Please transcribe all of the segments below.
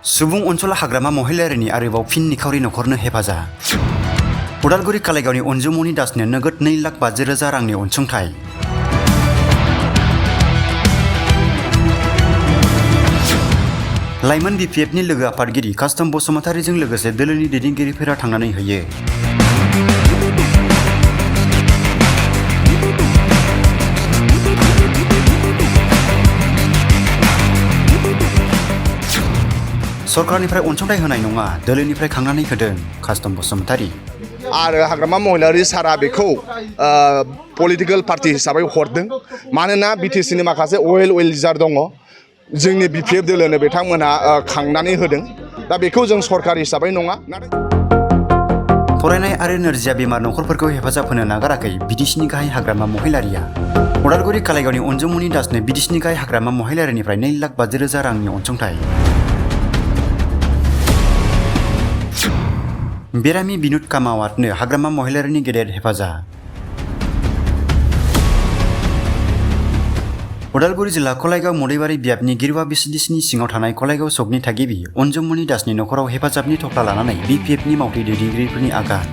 सुबुं अनसुल हाग्रामा महिलारिनि आरोबाव फिन निखावरि नखरनो हेफाजाब। उदालगुरि कालाइगावनि अनजुमनि दासनो नोगोद 2,50,000 रांनि अनसुंथाइ। लाइमोन बिपिएफनि लोगो आफादगिरि कास्टम बसुमतारीजों लोगोसे दोलोनि दैदेनगिरिफोरा थांनानै होयो। सरकारनिफ्राय अनसुंथाइ होनाय नङा, दोलोनिफ्राय खांनानै होदों कास्टम बसुमतारी। आरो हाग्रामा महिलारि सारा बेखौ पलिटिकल पार्टी हिसाबै हरदों, मानोना बिटिसिनि माखासे अवेल लिडार दङ, जोंनि बिपिएफ दोलोनो बिथांमोनहा खांनानै होदों। दा बेखौ जों सरकार हिसाबै नङा। फरायनाय आरो नोरजिया बेमार नखरफोरखौ हेफाजाब होनो नागाराखै बिटिसिनि गाहाय हाग्रामा महिलारिया। उदालगुरि कालाइगावनि अनजुमनि दासनो बिटिसिनि गाहाय हाग्रामा महिलारिनिफ्राय 2,50,000 रांनि अनसुंथाइ। बेरामि बिनुत कामावातनो हाग्रामा महिलारिनि गेदेर हेफाजाब। उदालगुरि जिल्ला कलाइगाव मदैबारि बियाबनि गिरुवा बिसिडिसिनि सिङाव थानाय कलाइगाव सकनि थागिबि अनजुमनि दासनि नखराव हेफाजाबनि थफ्ला लानानै बिपिएफनि मावथि दैदेनगिरिफोरनि आगान।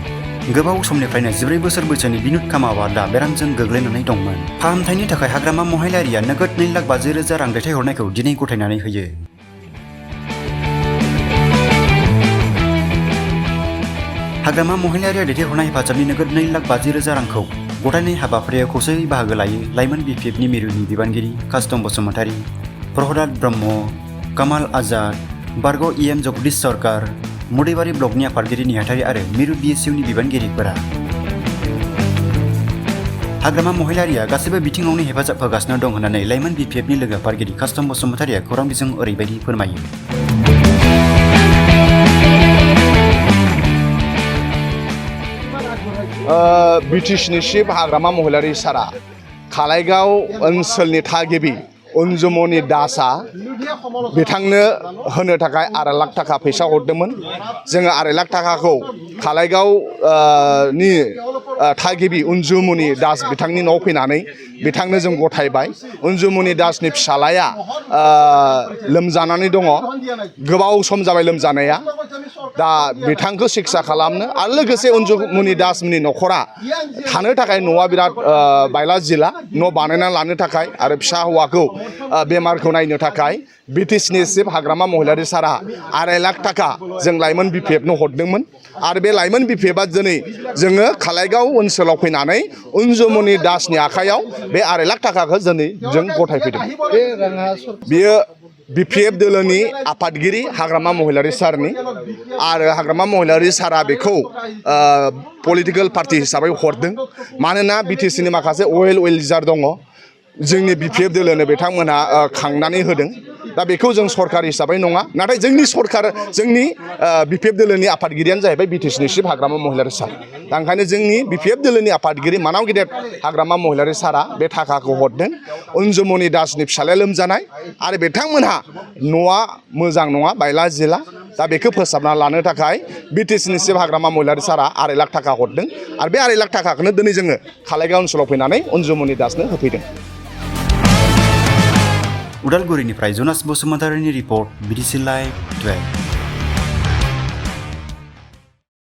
गोबाव समनिफ्रायनो 14 बोसोर बैसोनि बिनुत कामावातआ बेरामजों गोग्लैनानै दंमोन। फाहामथायनि थाखाय हाग्रामा महिलारिया नोगोद 2,50,000 रां दैथायहरनायखौ दिनै गथायनानै होयो। हाग्रामा महिलारिया दैथायहरनाय हेफाजाबनि नोगोद 2,50,000 रांखौ गथायनाय हाबाफारियाव खौसेयै बाहागो लायो लाइमोन बिपिएफनि मिरुनि बिबानगिरि कास्टम बसुमतारी, प्रहलाद ब्रह्म, कामाल आजाद, बारग' इएम जगदीश सरकार, मदैबारि ब्लकनि आफादगिरि नेहाथारि आरो मिरु बिएसइउनि बिबानगिरिफोरा। हाग्रामा महिलारिया गासैबो बिथिङावनो हेफाजाब होगासिनो दं होननानै लाइमोन बिपिएफनि लोगो आफादगिरि कास्टम बसुमतारीया खौरां बिजों ओरैबायदि फोरमायो। बिटिसिनि चिफ हाग्रामा महिलारि सारा कालाइगाव ओनसोलनि थागिबि अनजुमनि दासआ बिथांनो होनो थाखाय 2.5 लाख थाखा फैसा हरदोंमोन। जोङो 2.5 लाख थाखाखौ कालाइगाव नि थागिबि अनजुमनि दास बिथांनि न'आव फैनानै बिथांनो जों गथायबाय। अनजुमनि दासनि फिसालाया लोमजानानै दङ, गोबाव सम जाबाय लोमजानाया। दा बिथांखौ सिकित्सा खालामनो आरो लोगोसे अनजुमनि दासनि न'खरा थानो थाखाय न'आ बिराद बायला जिला, न' बानायना लानो थाखाय आरो फिसा हौवाखौ बेमारखौ नायनो थाखाय बिटिसिनि चिफ हाग्रामा महिलारि सारा 2.5 लाख थाखा जों लाइमोन बिपिएफनो हरदोंमोन। आरो बे लाइमोन बिपिएफआ दिनै जोङो कालाइगाव ओनसोलाव फैनानै अनजुमनि दासनि आखायाव बे 2.5 लाख थाखाखौ दिनै जों गथायफैदों। बियो बिपिएफ दोलोनि आफादगिरि हाग्रामा महिलारि सारनि, आरो हाग्रामा महिलारि सारा बेखौ पलिटिकल पार्टी हिसाबै हरदों, मानोना बिटिसिनि माखासे अवेल लिडार दङ, जोंनि बिपिएफ दोलोनो बिथांमोनहा खांनानै होदों। दा बेखौ जों सरकार हिसाबै नङा, नाथाय जोंनि बिपिएफ दोलोनि आफादगिरियानो जाहैबाय बिटिसिनि चिफ हाग्रामा महिलारि सार। दा ओंखायनो जोंनि बिपिएफ दोलोनि आफादगिरि मानाव गेदेर हाग्रामा महिलारि सारा बे थाखाखौ हरदों। अनजुमनि दासनि फिसालाया लोमजानाय आरो बिथांमोनहा न'आ मोजां नङा, बायला जिला। दा बेखौ फोसाबना लानो थाखाय बिटिसिनि चिफ हाग्रामा महिलारि सारा 2.5 लाख थाखा हरदों, आरो बे 2.5 लाख थाखाखौनो दिनै जोङो कालाइगाव ओनसोलाव फैनानै अनजुमनि दासनो होफैदों। उदालगुरिनिफ्राय जनास बसुमतारीनि रिपर्ट, बिटिसि लाइभ 12।